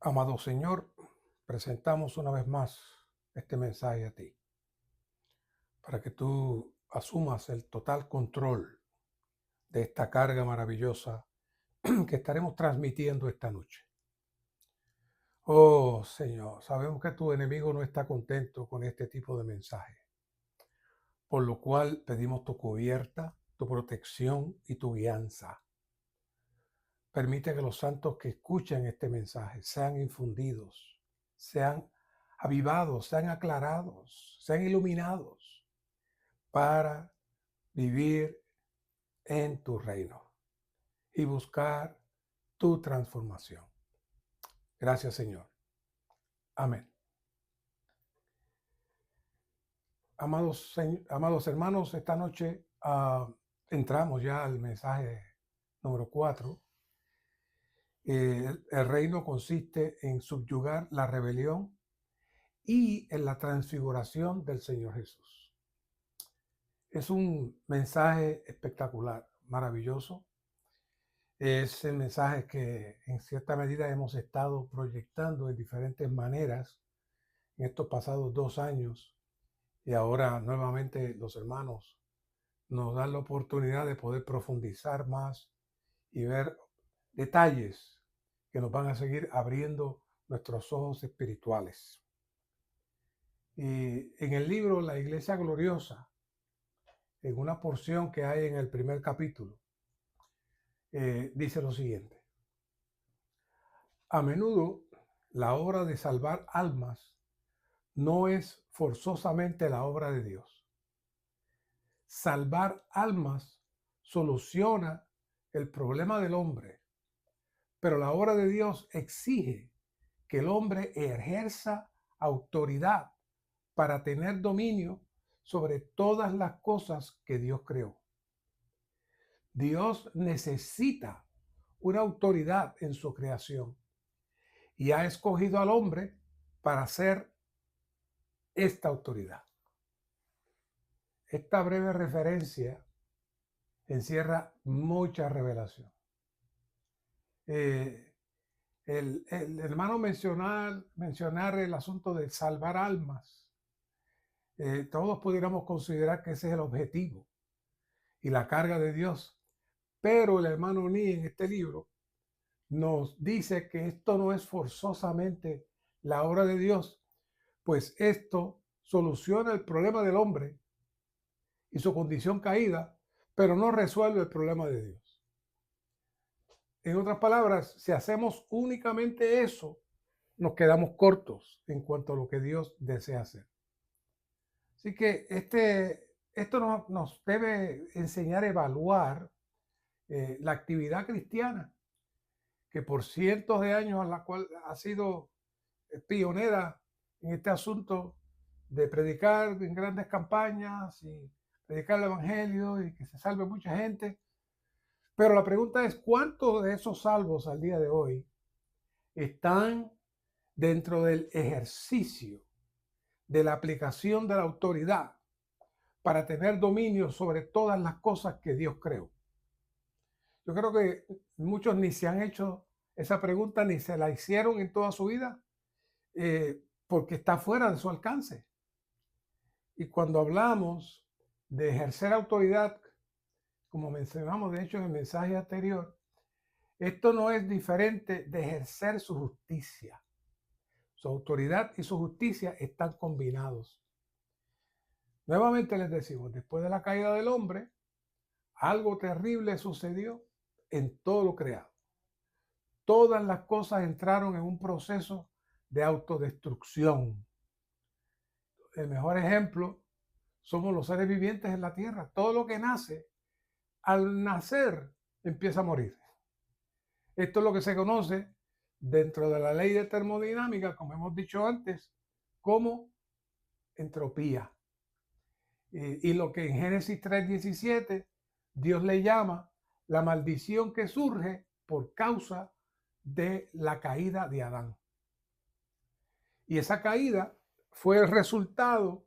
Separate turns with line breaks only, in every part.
Amado Señor, presentamos una vez más este mensaje a ti, para que tú asumas el total control de esta carga maravillosa que estaremos transmitiendo esta noche. Oh Señor, sabemos que tu enemigo no está contento con este tipo de mensaje, por lo cual pedimos tu cubierta, tu protección y tu guianza. Permite que los santos que escuchen este mensaje sean infundidos, sean avivados, sean aclarados, sean iluminados para vivir en tu reino y buscar tu transformación. Gracias, Señor. Amén. Amados hermanos, esta noche entramos ya al mensaje número 4. El reino consiste en subyugar la rebelión y en la transfiguración del Señor Jesús. Es un mensaje espectacular, maravilloso. Es el mensaje que en cierta medida hemos estado proyectando de diferentes maneras en estos pasados 2 años, y ahora nuevamente los hermanos nos dan la oportunidad de poder profundizar más y ver detalles que nos van a seguir abriendo nuestros ojos espirituales. Y en el libro La Iglesia Gloriosa, en una porción que hay en el primer capítulo, dice lo siguiente: a menudo la obra de salvar almas no es forzosamente la obra de Dios. Salvar almas soluciona el problema del hombre, pero la obra de Dios exige que el hombre ejerza autoridad para tener dominio sobre todas las cosas que Dios creó. Dios necesita una autoridad en su creación y ha escogido al hombre para ser esta autoridad. Esta breve referencia encierra mucha revelación. El hermano mencionar el asunto de salvar almas, todos pudiéramos considerar que ese es el objetivo y la carga de Dios, pero el hermano Ni en este libro nos dice que esto no es forzosamente la obra de Dios, pues esto soluciona el problema del hombre y su condición caída, pero no resuelve el problema de Dios. En otras palabras, si hacemos únicamente eso, nos quedamos cortos en cuanto a lo que Dios desea hacer. Así que esto nos debe enseñar a evaluar la actividad cristiana, que por cientos de años a la cual ha sido pionera en este asunto de predicar en grandes campañas y predicar el evangelio y que se salve mucha gente. Pero la pregunta es, ¿cuántos de esos salvos al día de hoy están dentro del ejercicio de la aplicación de la autoridad para tener dominio sobre todas las cosas que Dios creó? Yo creo que muchos ni se han hecho esa pregunta ni se la hicieron en toda su vida, porque está fuera de su alcance. Y cuando hablamos de ejercer autoridad, como mencionamos de hecho en el mensaje anterior, esto no es diferente de ejercer su justicia. Su autoridad y su justicia están combinados. Nuevamente les decimos, después de la caída del hombre, algo terrible sucedió en todo lo creado. Todas las cosas entraron en un proceso de autodestrucción. El mejor ejemplo somos los seres vivientes en la tierra. Todo lo que nace, al nacer, empieza a morir. Esto es lo que se conoce dentro de la ley de termodinámica, como hemos dicho antes, como entropía. Y lo que en Génesis 3:17 Dios le llama la maldición que surge por causa de la caída de Adán. Y esa caída fue el resultado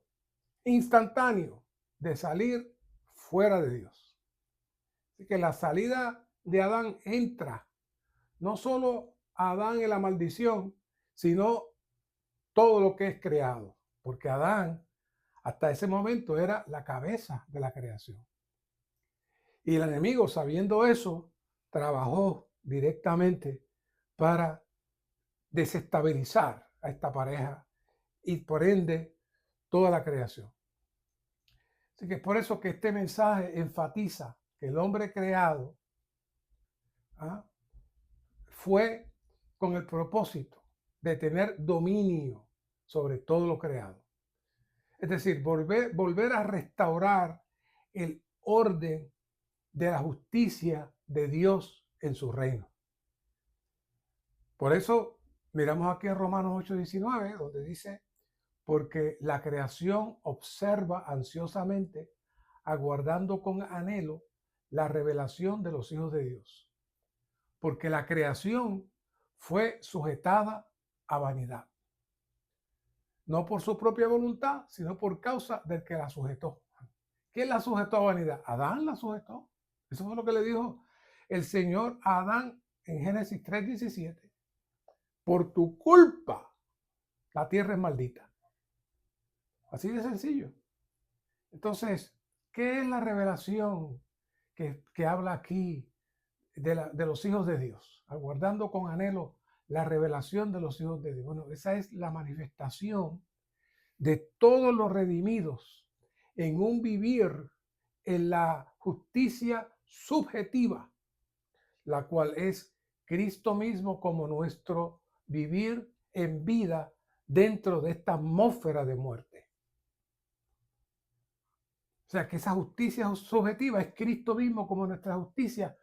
instantáneo de salir fuera de Dios. Así que la salida de Adán entra no solo a Adán en la maldición, sino todo lo que es creado, porque Adán hasta ese momento era la cabeza de la creación. Y el enemigo, sabiendo eso, trabajó directamente para desestabilizar a esta pareja y por ende toda la creación. Así que es por eso que este mensaje enfatiza que el hombre creado ¿ah? fue con el propósito de tener dominio sobre todo lo creado. Es decir, volver a restaurar el orden de la justicia de Dios en su reino. Por eso miramos aquí en Romanos 8:19, donde dice, porque la creación observa ansiosamente, aguardando con anhelo la revelación de los hijos de Dios. Porque la creación fue sujetada a vanidad. No por su propia voluntad, sino por causa del que la sujetó. ¿Quién la sujetó a vanidad? Adán la sujetó. Eso fue lo que le dijo el Señor a Adán en Génesis 3:17. Por tu culpa, la tierra es maldita. Así de sencillo. Entonces, ¿qué es la revelación que habla aquí de los hijos de Dios? Aguardando con anhelo la revelación de los hijos de Dios. Bueno, esa es la manifestación de todos los redimidos en un vivir en la justicia subjetiva, la cual es Cristo mismo como nuestro vivir en vida dentro de esta atmósfera de muerte. O sea, que esa justicia subjetiva es Cristo mismo como nuestra justicia,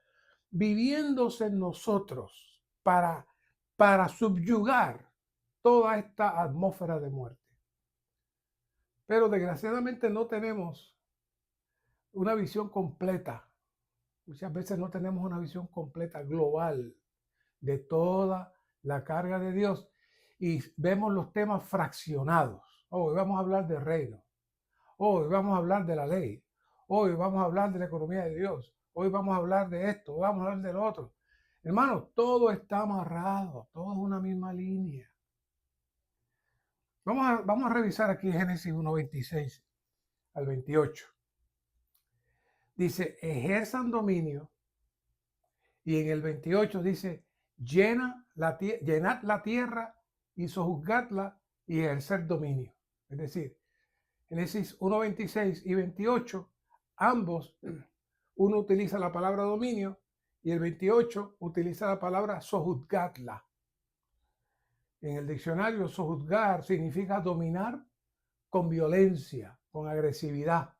viviéndose en nosotros para subyugar toda esta atmósfera de muerte. Pero desgraciadamente no tenemos una visión completa. Muchas veces no tenemos una visión completa, global, de toda la carga de Dios. Y vemos los temas fraccionados. Hoy vamos a hablar del reino. Hoy vamos a hablar de la ley. Hoy vamos a hablar de la economía de Dios. Hoy vamos a hablar de esto. Vamos a hablar del otro. Hermanos, todo está amarrado. Todo es una misma línea. Vamos a revisar aquí Génesis 1:26 al 28. Dice, ejerzan dominio. Y en el 28 dice, llenad la tierra y sojuzgadla y ejercer dominio. Es decir, Génesis 1:26 y 28, ambos, uno utiliza la palabra dominio y el 28 utiliza la palabra sojuzgadla. En el diccionario, sojuzgar significa dominar con violencia, con agresividad.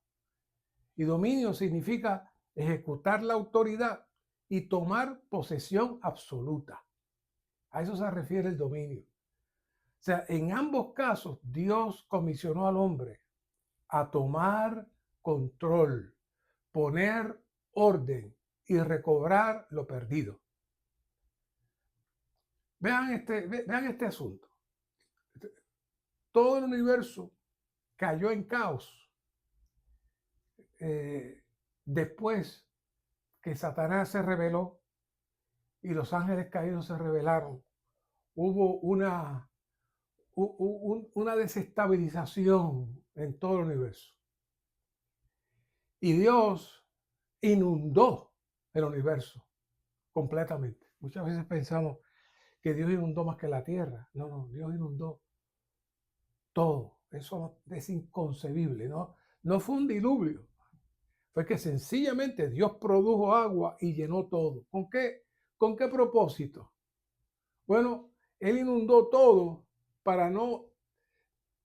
Y dominio significa ejecutar la autoridad y tomar posesión absoluta. A eso se refiere el dominio. O sea, en ambos casos, Dios comisionó al hombre a tomar control, poner orden y recobrar lo perdido. Vean este asunto. Todo el universo cayó en caos después que Satanás se rebeló y los ángeles caídos se rebelaron. Hubo una desestabilización en todo el universo. Y Dios inundó el universo completamente. Muchas veces pensamos que Dios inundó más que la tierra. No, Dios inundó todo. Eso es inconcebible, ¿no? No fue un diluvio. Fue que sencillamente Dios produjo agua y llenó todo. ¿Con qué propósito? Bueno, Él inundó todo para no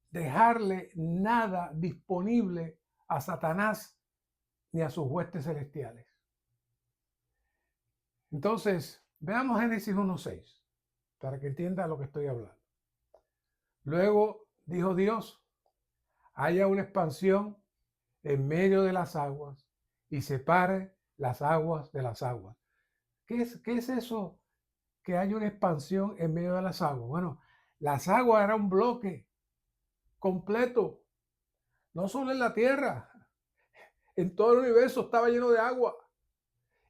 dejarle nada disponible a Satanás ni a sus huestes celestiales. Entonces, veamos Génesis 1:6 para que entienda lo que estoy hablando. Luego dijo Dios, haya una expansión en medio de las aguas y separe las aguas de las aguas. ¿Qué es eso? Que haya una expansión en medio de las aguas. Bueno, las aguas eran un bloque completo, no solo en la tierra, en todo el universo estaba lleno de agua.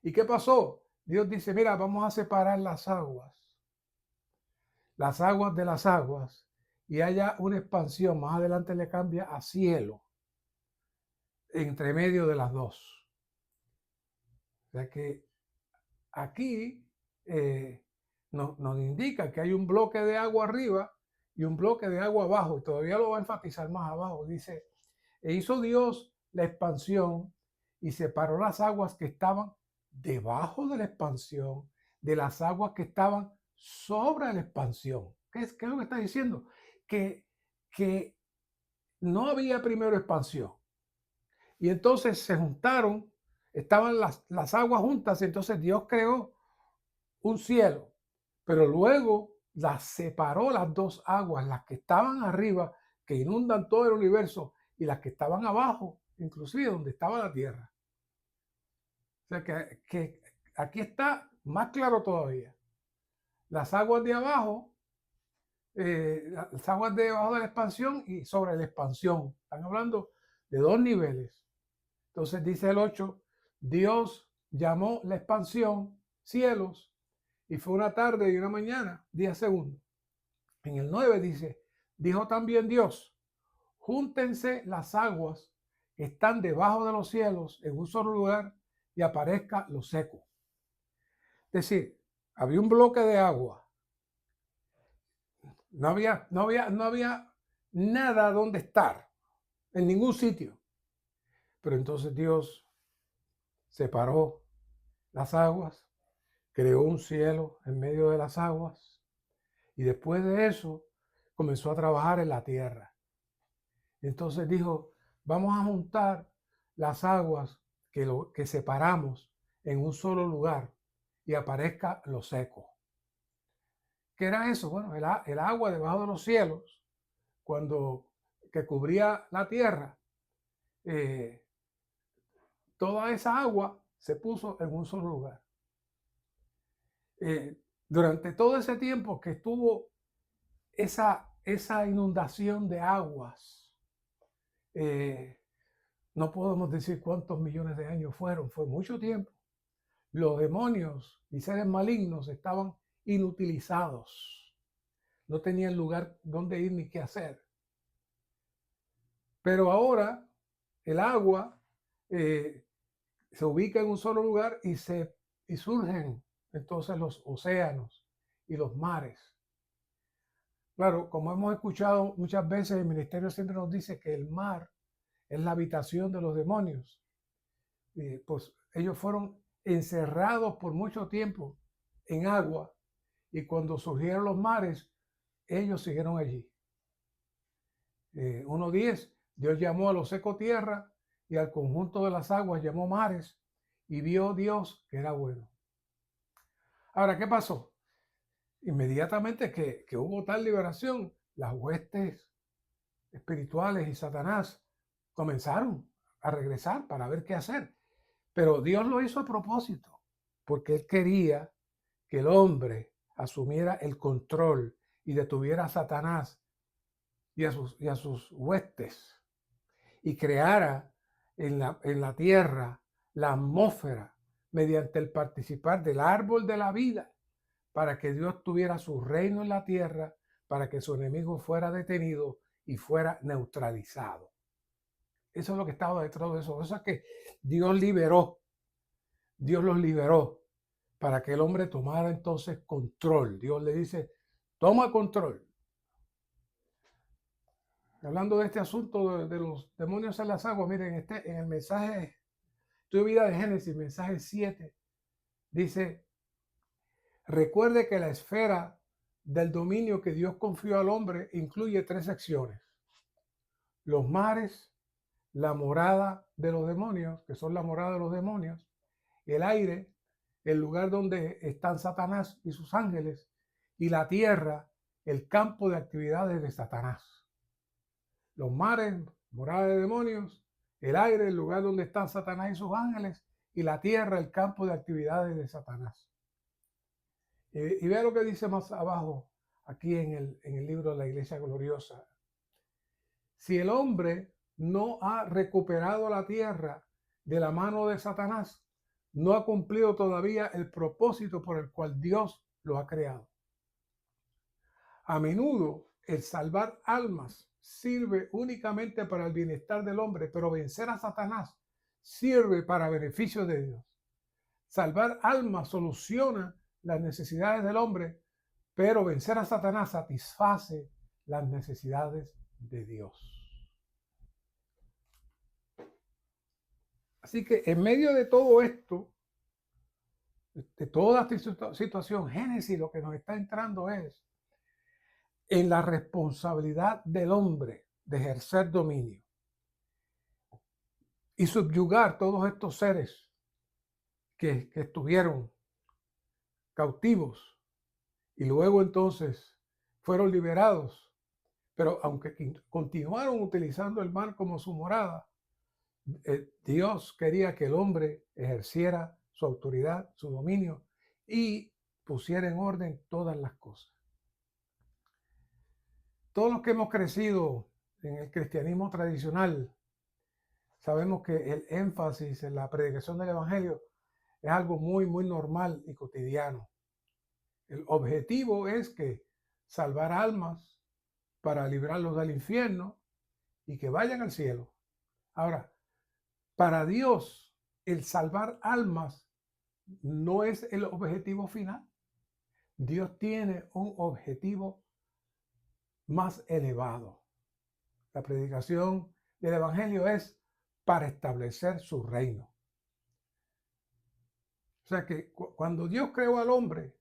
¿Y qué pasó? Dios dice, mira, vamos a separar las aguas. las aguas de las aguas y haya una expansión. Más adelante le cambia a cielo, entre medio de las dos. O sea que aquí nos indica que hay un bloque de agua arriba y un bloque de agua abajo, y todavía lo va a enfatizar más abajo. Dice, e hizo Dios la expansión y separó las aguas que estaban debajo de la expansión de las aguas que estaban sobre la expansión. ¿Qué es lo que está diciendo? Que no había primero expansión. Y entonces se juntaron, estaban las aguas juntas, y entonces Dios creó un cielo, pero luego las separó las dos aguas, las que estaban arriba, que inundan todo el universo, y las que estaban abajo, inclusive donde estaba la tierra. O sea que aquí está más claro todavía. Las aguas de abajo, las aguas de abajo de la expansión y sobre la expansión. Están hablando de dos niveles. Entonces dice el 8, Dios llamó la expansión cielos y fue una tarde y una mañana, día segundo. En el 9 dice, dijo también Dios, júntense las aguas que están debajo de los cielos en un solo lugar y aparezca lo seco. Es decir, había un bloque de agua. No había nada donde estar, en ningún sitio. Pero entonces Dios separó las aguas, creó un cielo en medio de las aguas y después de eso comenzó a trabajar en la tierra. Entonces dijo, vamos a juntar las aguas que separamos en un solo lugar y aparezca lo seco. ¿Qué era eso? Bueno, el agua debajo de los cielos, que cubría la tierra, toda esa agua se puso en un solo lugar. Durante todo ese tiempo que estuvo esa inundación de aguas, no podemos decir cuántos millones de años fueron, fue mucho tiempo. Los demonios y seres malignos estaban inutilizados, no tenían lugar donde ir ni qué hacer. Pero ahora el agua se ubica en un solo lugar y surgen entonces los océanos y los mares. Claro, como hemos escuchado muchas veces, el ministerio siempre nos dice que el mar es la habitación de los demonios. Pues ellos fueron encerrados por mucho tiempo en agua y cuando surgieron los mares, ellos siguieron allí. 1:10, Dios llamó a lo seco tierra y al conjunto de las aguas llamó mares y vio Dios que era bueno. Ahora, ¿qué pasó? Inmediatamente que hubo tal liberación, las huestes espirituales y Satanás comenzaron a regresar para ver qué hacer. Pero Dios lo hizo a propósito, porque Él quería que el hombre asumiera el control y detuviera a Satanás y a sus huestes y creara en la tierra la atmósfera mediante el participar del árbol de la vida para que Dios tuviera su reino en la tierra, para que su enemigo fuera detenido y fuera neutralizado. Eso es lo que estaba detrás de eso. Eso es que Dios los liberó para que el hombre tomara entonces control. Dios le dice, toma control. Hablando de este asunto de los demonios en las aguas, miren, en el mensaje, tu vida de Génesis, mensaje 7, dice, recuerde que la esfera del dominio que Dios confió al hombre incluye 3 secciones. Los mares, la morada de los demonios, que son la morada de los demonios, el aire, el lugar donde están Satanás y sus ángeles, y la tierra, el campo de actividades de Satanás. Los mares, morada de demonios, el aire, el lugar donde están Satanás y sus ángeles, y la tierra, el campo de actividades de Satanás. Y vea lo que dice más abajo, aquí en el libro de la Iglesia Gloriosa. Si el hombre no ha recuperado la tierra de la mano de Satanás, no ha cumplido todavía el propósito por el cual Dios lo ha creado. A menudo el salvar almas sirve únicamente para el bienestar del hombre, pero vencer a Satanás sirve para beneficio de Dios. Salvar almas soluciona las necesidades del hombre, pero vencer a Satanás satisface las necesidades de Dios. Así que en medio de todo esto, de toda esta situación, Génesis lo que nos está entrando es en la responsabilidad del hombre de ejercer dominio y subyugar todos estos seres que estuvieron cautivos y luego entonces fueron liberados, pero aunque continuaron utilizando el mar como su morada, Dios quería que el hombre ejerciera su autoridad, su dominio y pusiera en orden todas las cosas. Todos los que hemos crecido en el cristianismo tradicional, sabemos que el énfasis en la predicación del evangelio es algo muy, muy normal y cotidiano. El objetivo es que salvar almas para librarlos del infierno y que vayan al cielo. Ahora, para Dios, el salvar almas no es el objetivo final. Dios tiene un objetivo más elevado. La predicación del evangelio es para establecer su reino. O sea que cuando Dios creó al hombre,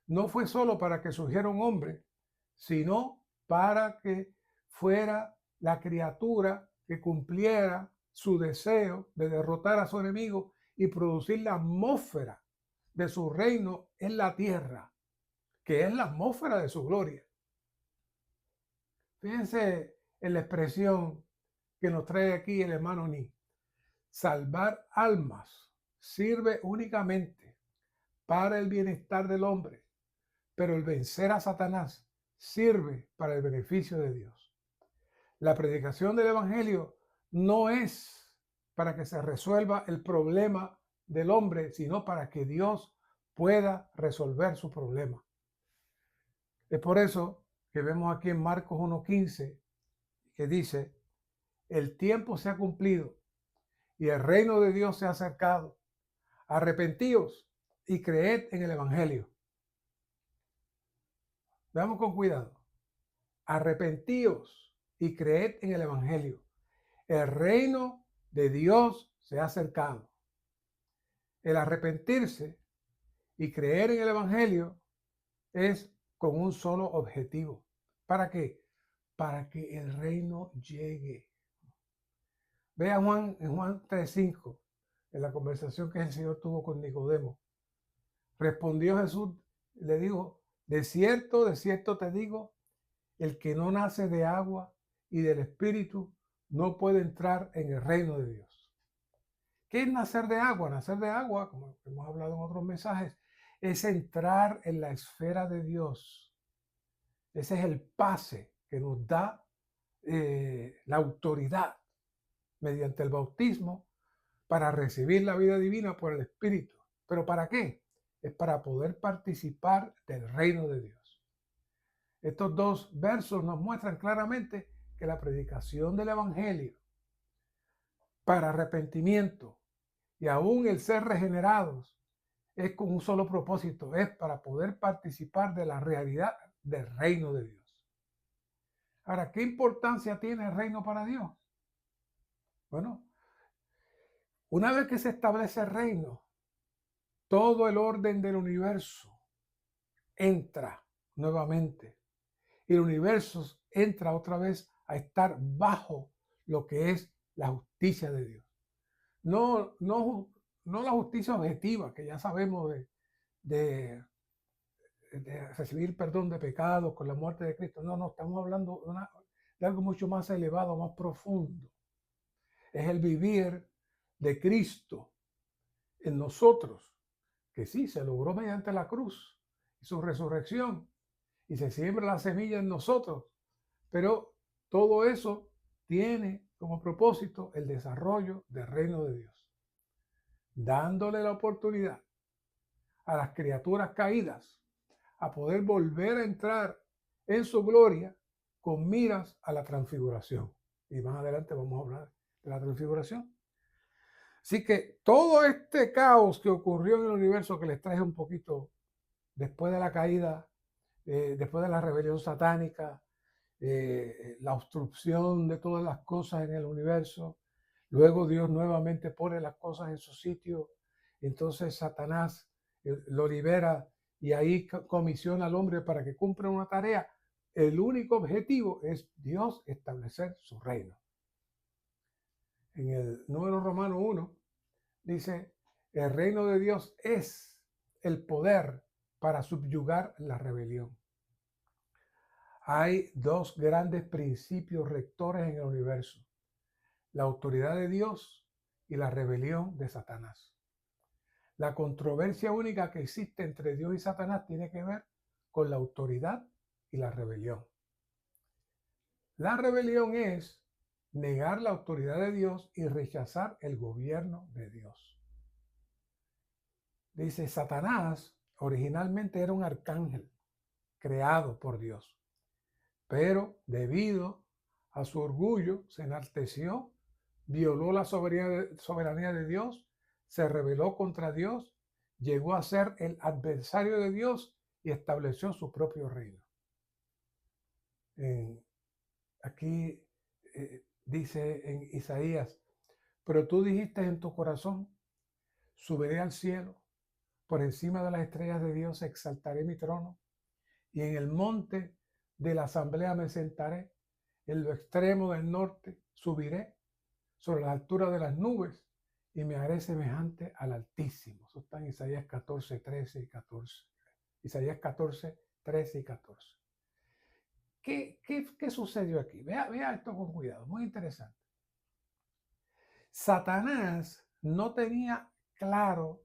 no fue solo para que surgiera un hombre, sino para que fuera la criatura que cumpliera su deseo de derrotar a su enemigo y producir la atmósfera de su reino en la tierra, que es la atmósfera de su gloria. Fíjense en la expresión que nos trae aquí el hermano Ni. Salvar almas sirve únicamente para el bienestar del hombre, pero el vencer a Satanás sirve para el beneficio de Dios. La predicación del evangelio no es para que se resuelva el problema del hombre, sino para que Dios pueda resolver su problema. Es por eso que vemos aquí en Marcos 1:15 que dice: el tiempo se ha cumplido y el reino de Dios se ha acercado. Arrepentíos y creed en el evangelio. Veamos con cuidado. Arrepentíos y creed en el evangelio. El reino de Dios se ha acercado. El arrepentirse y creer en el evangelio es con un solo objetivo. ¿Para qué? Para que el reino llegue. Vea Juan en Juan 3:5, en la conversación que el Señor tuvo con Nicodemo. Respondió Jesús, le dijo: de cierto te digo, el que no nace de agua y del Espíritu no puede entrar en el reino de Dios. ¿Qué es nacer de agua? Nacer de agua, como hemos hablado en otros mensajes, es entrar en la esfera de Dios. Ese es el pase que nos da la autoridad mediante el bautismo para recibir la vida divina por el Espíritu. ¿Pero para qué? Es para poder participar del reino de Dios. Estos dos versos nos muestran claramente que la predicación del evangelio para arrepentimiento y aún el ser regenerados es con un solo propósito, es para poder participar de la realidad del reino de Dios. Ahora, ¿qué importancia tiene el reino para Dios? Bueno, una vez que se establece el reino, todo el orden del universo entra nuevamente y el universo entra otra vez a estar bajo lo que es la justicia de Dios. No la justicia objetiva, que ya sabemos de recibir perdón de pecados con la muerte de Cristo. No, estamos hablando de algo mucho más elevado, más profundo. Es el vivir de Cristo en nosotros, que sí, se logró mediante la cruz y su resurrección, y se siembra la semilla en nosotros, pero todo eso tiene como propósito el desarrollo del reino de Dios, dándole la oportunidad a las criaturas caídas a poder volver a entrar en su gloria con miras a la transfiguración. Y más adelante vamos a hablar de la transfiguración. Así que todo este caos que ocurrió en el universo, que les traje un poquito después de la caída, después de la rebelión satánica, la obstrucción de todas las cosas en el universo, luego Dios nuevamente pone las cosas en su sitio, entonces Satanás lo libera y ahí comisiona al hombre para que cumpla una tarea. El único objetivo es Dios establecer su reino. En el número romano 1 dice, el reino de Dios es el poder para subyugar la rebelión. Hay dos grandes principios rectores en el universo: la autoridad de Dios y la rebelión de Satanás. La controversia única que existe entre Dios y Satanás tiene que ver con la autoridad y la rebelión. La rebelión es negar la autoridad de Dios y rechazar el gobierno de Dios. Dice, Satanás originalmente era un arcángel creado por Dios, pero debido a su orgullo se enalteció, violó la soberanía de Dios, se rebeló contra Dios, llegó a ser el adversario de Dios y estableció su propio reino. Aquí dice en Isaías, pero tú dijiste en tu corazón, subiré al cielo, por encima de las estrellas de Dios exaltaré mi trono, y en el monte de la asamblea me sentaré, en lo extremo del norte subiré, sobre la altura de las nubes, y me haré semejante al Altísimo. Eso está en Isaías 14, 13 y 14. Isaías 14, 13 y 14. ¿Qué sucedió aquí? Vea esto con cuidado, muy interesante. Satanás no tenía claro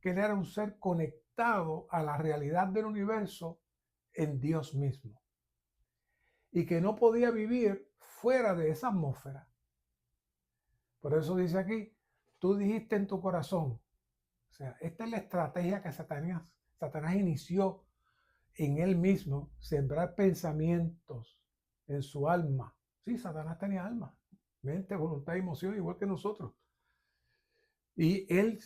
que él era un ser conectado a la realidad del universo en Dios mismo y que no podía vivir fuera de esa atmósfera. Por eso dice aquí, tú dijiste en tu corazón. O sea, esta es la estrategia que Satanás inició en él mismo, sembrar pensamientos en su alma. Sí, Satanás tenía alma, mente, voluntad y emoción, igual que nosotros. Y él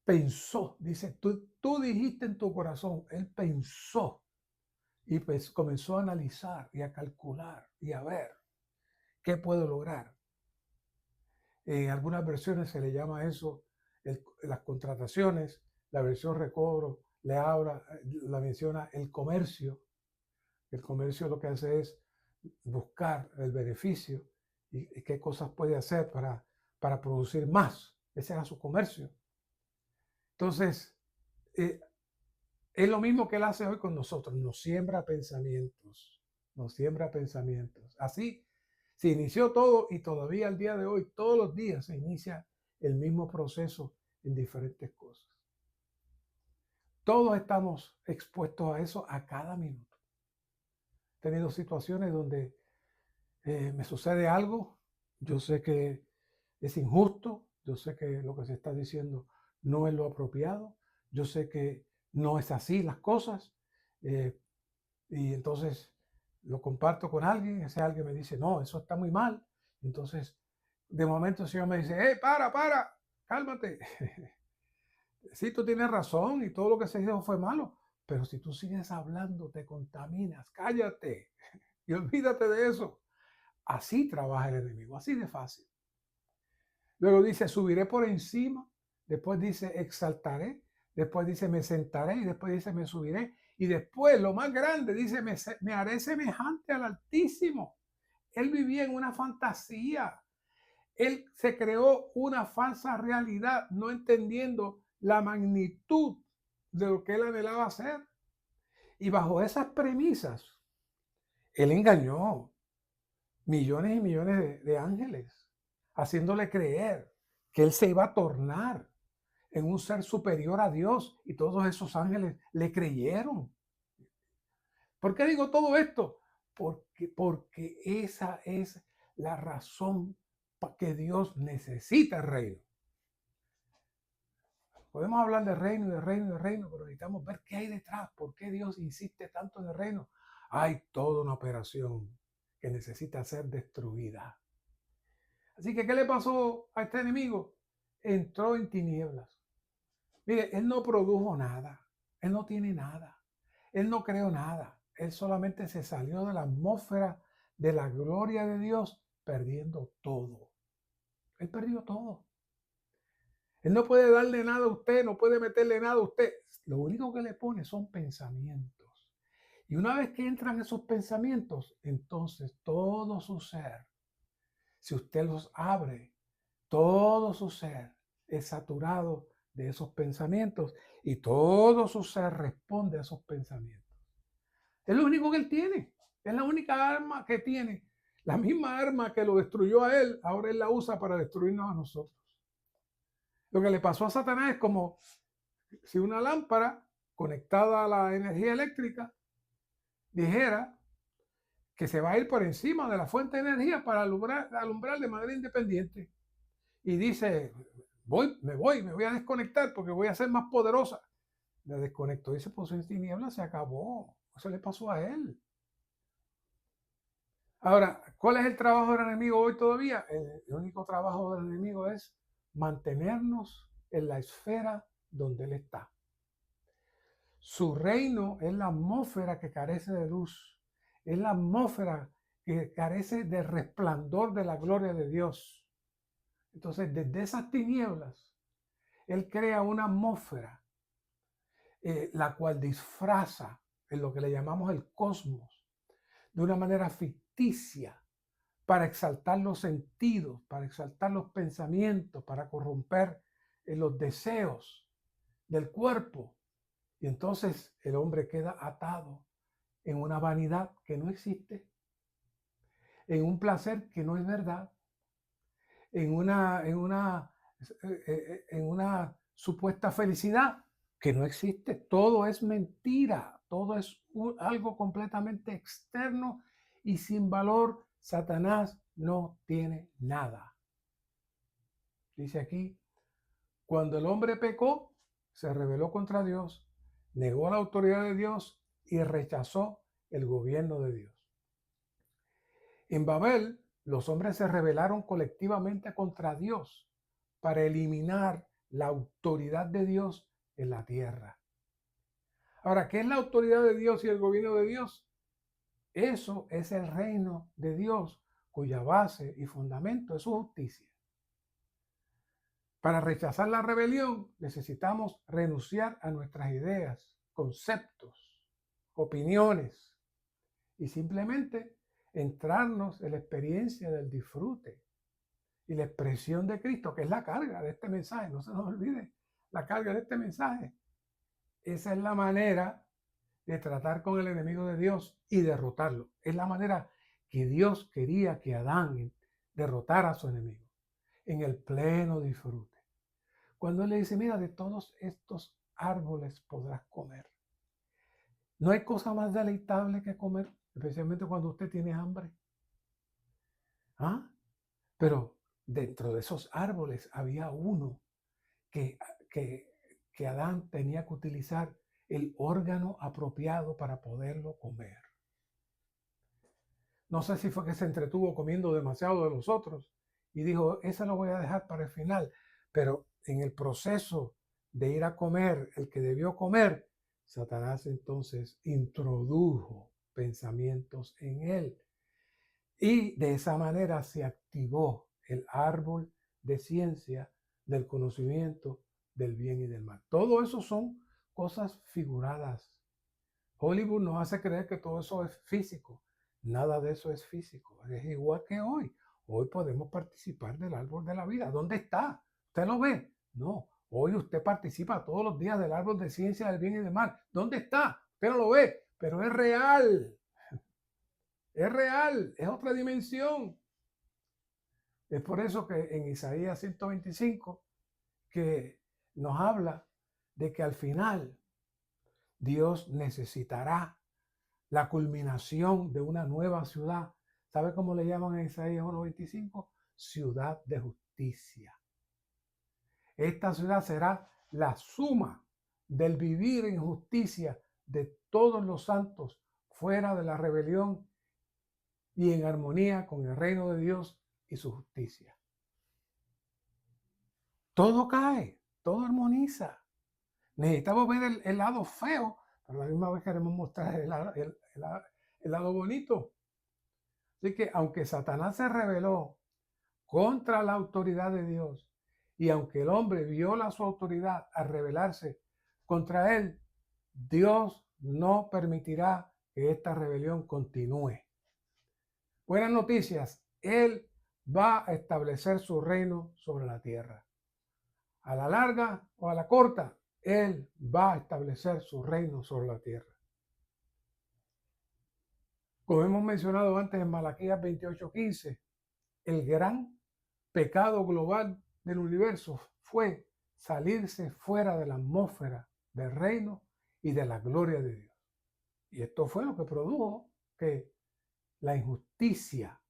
pensó, dice, tú dijiste en tu corazón, él pensó y pues comenzó a analizar y a calcular y a ver qué puedo lograr. En algunas versiones se le llama eso las contrataciones, la versión recobro la menciona el comercio. El comercio lo que hace es buscar el beneficio y qué cosas puede hacer para producir más. Ese era su comercio. Entonces, es lo mismo que él hace hoy con nosotros, nos siembra pensamientos, nos siembra pensamientos. Así se inició todo y todavía al día de hoy, todos los días se inicia el mismo proceso en diferentes cosas. Todos estamos expuestos a eso a cada minuto. He tenido situaciones donde me sucede algo, yo sé que es injusto, yo sé que lo que se está diciendo no es lo apropiado, yo sé que no es así las cosas, y entonces lo comparto con alguien, ese alguien me dice, no, eso está muy mal. Entonces, de momento el Señor me dice, para, cálmate. Sí, tú tienes razón y todo lo que se dijo fue malo, pero si tú sigues hablando, te contaminas, cállate y olvídate de eso. Así trabaja el enemigo, así de fácil. Luego dice, subiré por encima, después dice, exaltaré, después dice, me sentaré y después dice, me subiré. Y después, lo más grande, dice, me haré semejante al Altísimo. Él vivía en una fantasía. Él se creó una falsa realidad, no entendiendo la magnitud de lo que él anhelaba hacer. Y bajo esas premisas, él engañó millones y millones de ángeles, haciéndole creer que él se iba a tornar en un ser superior a Dios, y todos esos ángeles le creyeron. ¿Por qué digo todo esto? Porque esa es la razón para que Dios necesita el reino. Podemos hablar de reino, pero necesitamos ver qué hay detrás, por qué Dios insiste tanto en el reino. hay toda una operación que necesita ser destruida. Así que, ¿qué le pasó a este enemigo? Entró en tinieblas. Mire, él no produjo nada, él no tiene nada, él no creó nada, él solamente se salió de la atmósfera de la gloria de Dios perdiendo todo. Él perdió todo. Él no puede darle nada a usted, no puede meterle nada a usted. Lo único que le pone son pensamientos. Y una vez que entran esos pensamientos, entonces todo su ser, si usted los abre, todo su ser es saturado de esos pensamientos y todo su ser responde a esos pensamientos. Es lo único que él tiene. Es la única arma que tiene. La misma arma que lo destruyó a él, ahora él la usa para destruirnos a nosotros. Lo que le pasó a Satanás es como si una lámpara conectada a la energía eléctrica dijera que se va a ir por encima de la fuente de energía para alumbrar de manera independiente. Y dice, me voy a desconectar porque voy a ser más poderosa. Me desconectó y se puso en tinieblas, se acabó. Eso le pasó a él. Ahora, ¿cuál es el trabajo del enemigo hoy todavía? El único trabajo del enemigo es mantenernos en la esfera donde él está. Su reino es la atmósfera que carece de luz, es la atmósfera que carece de resplandor de la gloria de Dios. Entonces, desde esas tinieblas, él crea una atmósfera, la cual disfraza en lo que le llamamos el cosmos, de una manera ficticia, para exaltar los sentidos, para exaltar los pensamientos, para corromper los deseos del cuerpo. Y entonces el hombre queda atado en una vanidad que no existe, en un placer que no es verdad, en una supuesta felicidad que no existe. Todo es mentira, todo es algo completamente externo y sin valor. Satanás no tiene nada. Dice aquí, cuando el hombre pecó, se rebeló contra Dios, negó la autoridad de Dios y rechazó el gobierno de Dios. En Babel, los hombres se rebelaron colectivamente contra Dios para eliminar la autoridad de Dios en la tierra. Ahora, ¿qué es la autoridad de Dios y el gobierno de Dios? Eso es el reino de Dios, cuya base y fundamento es su justicia. Para rechazar la rebelión necesitamos renunciar a nuestras ideas, conceptos, opiniones y simplemente entrarnos en la experiencia del disfrute y la expresión de Cristo, que es la carga de este mensaje. No se nos olvide la carga de este mensaje. Esa es la manera de tratar con el enemigo de Dios y derrotarlo. Es la manera que Dios quería que Adán derrotara a su enemigo, en el pleno disfrute. Cuando él le dice, mira, de todos estos árboles podrás comer. No hay cosa más deleitable que comer, especialmente cuando usted tiene hambre. ¿Ah? Pero dentro de esos árboles había uno que, que Adán tenía que utilizar el órgano apropiado para poderlo comer. No sé si fue que se entretuvo comiendo demasiado de los otros y dijo, ese lo voy a dejar para el final. Pero en el proceso de ir a comer el que debió comer, Satanás entonces introdujo pensamientos en él. Y de esa manera se activó el árbol de ciencia del conocimiento del bien y del mal. Todo eso son cosas figuradas. Hollywood nos hace creer que todo eso es físico. Nada de eso es físico. Es igual que hoy. Hoy podemos participar del árbol de la vida. ¿Dónde está? ¿Usted lo ve? No. Hoy usted participa todos los días del árbol de ciencia del bien y del mal. ¿Dónde está? Usted no lo ve, pero es real. Es real. Es otra dimensión. Es por eso que en Isaías 125 que nos habla de que al final Dios necesitará la culminación de una nueva ciudad. ¿Sabe cómo le llaman en Isaías 1:25? Ciudad de justicia. Esta ciudad será la suma del vivir en justicia de todos los santos fuera de la rebelión y en armonía con el reino de Dios y su justicia. Todo cae, todo armoniza. Necesitamos ver el lado feo, pero a la misma vez queremos mostrar el lado bonito. Así que aunque Satanás se rebeló contra la autoridad de Dios y aunque el hombre viola su autoridad al rebelarse contra él, Dios no permitirá que esta rebelión continúe. Buenas noticias, Él va a establecer su reino sobre la tierra. A la larga o a la corta, Él va a establecer su reino sobre la tierra. Como hemos mencionado antes en Malaquías 28:15, el gran pecado global del universo fue salirse fuera de la atmósfera del reino y de la gloria de Dios. Y esto fue lo que produjo que la injusticia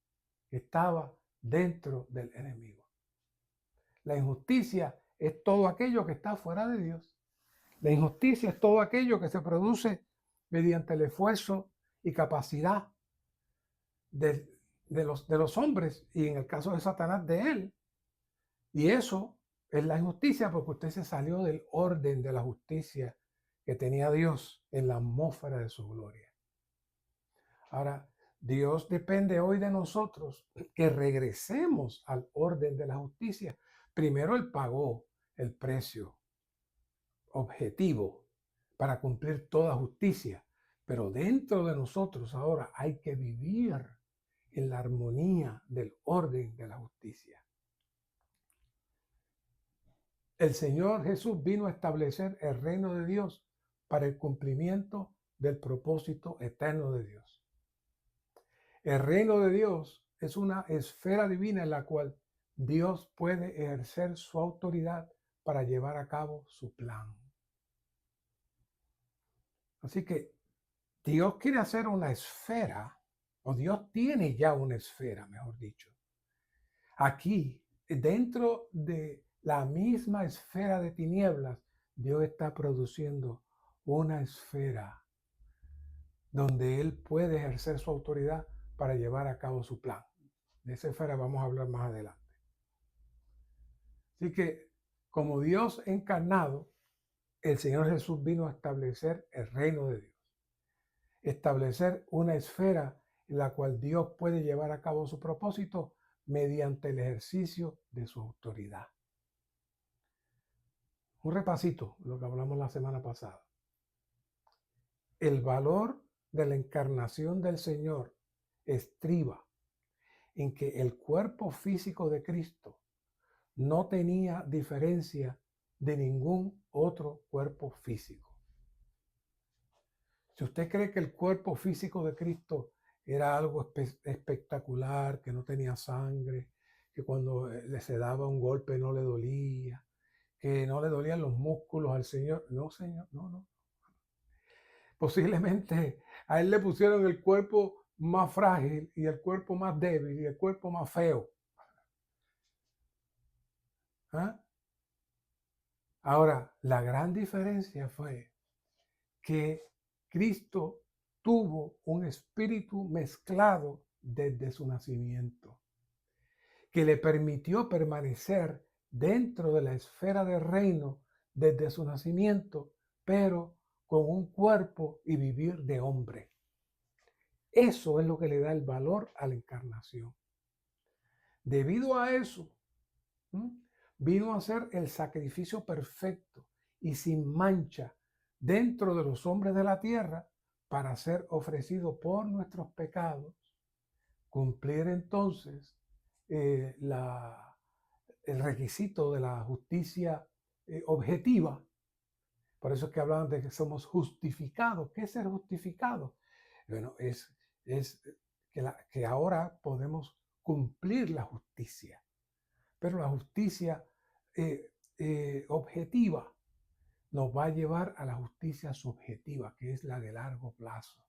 estaba dentro del enemigo. La injusticia es todo aquello que está fuera de Dios. La injusticia es todo aquello que se produce mediante el esfuerzo y capacidad de los hombres y en el caso de Satanás de él. Y eso es la injusticia porque usted se salió del orden de la justicia que tenía Dios en la atmósfera de su gloria. Ahora, Dios depende hoy de nosotros que regresemos al orden de la justicia. Primero Él pagó el precio objetivo para cumplir toda justicia, pero dentro de nosotros ahora hay que vivir en la armonía del orden de la justicia. El Señor Jesús vino a establecer el reino de Dios para el cumplimiento del propósito eterno de Dios. El reino de Dios es una esfera divina en la cual Dios puede ejercer su autoridad para llevar a cabo su plan. Así que Dios quiere hacer una esfera, o Dios tiene ya una esfera, mejor dicho. Aquí, dentro de la misma esfera de tinieblas, Dios está produciendo una esfera donde Él puede ejercer su autoridad para llevar a cabo su plan. De esa esfera vamos a hablar más adelante. Así que, como Dios encarnado, el Señor Jesús vino a establecer el reino de Dios. Establecer una esfera en la cual Dios puede llevar a cabo su propósito mediante el ejercicio de su autoridad. Un repasito de lo que hablamos la semana pasada. El valor de la encarnación del Señor estriba en que el cuerpo físico de Cristo no tenía diferencia de ningún otro cuerpo físico. Si usted cree que el cuerpo físico de Cristo era algo espectacular, que no tenía sangre, que cuando se daba un golpe no le dolía, que no le dolían los músculos al Señor. No, Señor, no. Posiblemente a él le pusieron el cuerpo más frágil y el cuerpo más débil y el cuerpo más feo. ¿Ah? Ahora, la gran diferencia fue que Cristo tuvo un espíritu mezclado desde su nacimiento, que le permitió permanecer dentro de la esfera del reino desde su nacimiento, pero con un cuerpo y vivir de hombre. Eso es lo que le da el valor a la encarnación. Debido a eso, vino a ser el sacrificio perfecto y sin mancha dentro de los hombres de la tierra para ser ofrecido por nuestros pecados, cumplir entonces el requisito de la justicia objetiva. Por eso es que hablaban de que somos justificados. ¿Qué es ser justificado? Bueno, es que ahora podemos cumplir la justicia, pero la justicia objetiva nos va a llevar a la justicia subjetiva, que es la de largo plazo.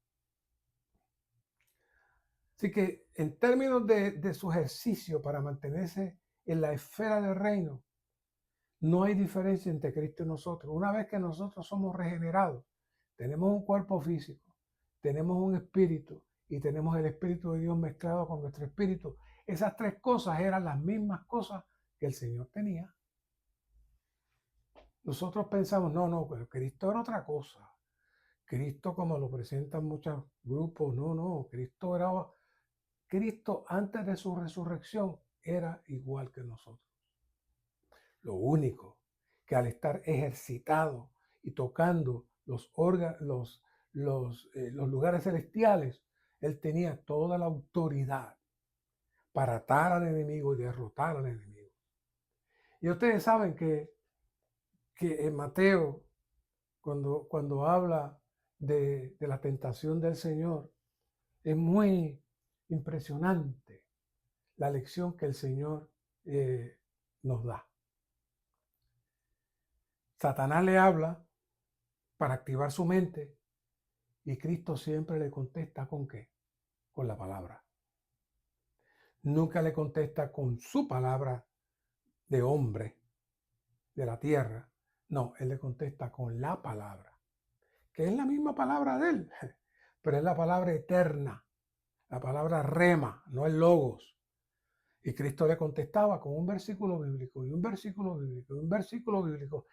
Así que en términos de su ejercicio para mantenerse en la esfera del reino, no hay diferencia entre Cristo y nosotros. Una vez que nosotros somos regenerados, tenemos un cuerpo físico, tenemos un espíritu y tenemos el Espíritu de Dios mezclado con nuestro espíritu. Esas tres cosas eran las mismas cosas que el Señor tenía. Nosotros pensamos, no, pero Cristo era otra cosa. Cristo, como lo presentan muchos grupos, no, Cristo antes de su resurrección era igual que nosotros. Lo único que al estar ejercitado y tocando los lugares celestiales, él tenía toda la autoridad para atar al enemigo y derrotar al enemigo. Y ustedes saben que en Mateo, cuando habla de la tentación del Señor, es muy impresionante la lección que el Señor nos da. Satanás le habla para activar su mente y Cristo siempre le contesta ¿con qué? Con la palabra. Nunca le contesta con su palabra de hombre de la tierra. No, él le contesta con la palabra, que es la misma palabra de él, pero es la palabra eterna, la palabra rema, no el logos. Y Cristo le contestaba con un versículo bíblico y un versículo bíblico y un versículo bíblico.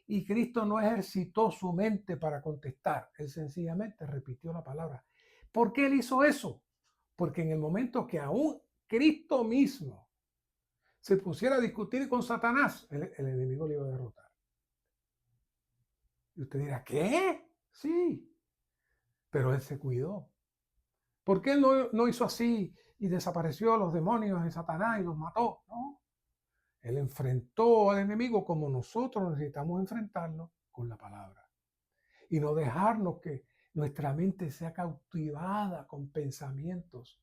Y Cristo no ejercitó su mente para contestar, él sencillamente repitió la palabra. ¿Por qué él hizo eso? Porque en el momento que aún Cristo mismo se pusiera a discutir con Satanás, el enemigo le iba a derrotar. Y usted dirá, ¿qué? Sí, pero él se cuidó. ¿Por qué él no hizo así y desapareció a los demonios de Satanás y los mató? No. Él enfrentó al enemigo como nosotros necesitamos enfrentarlo, con la palabra. Y no dejarnos que nuestra mente sea cautivada con pensamientos,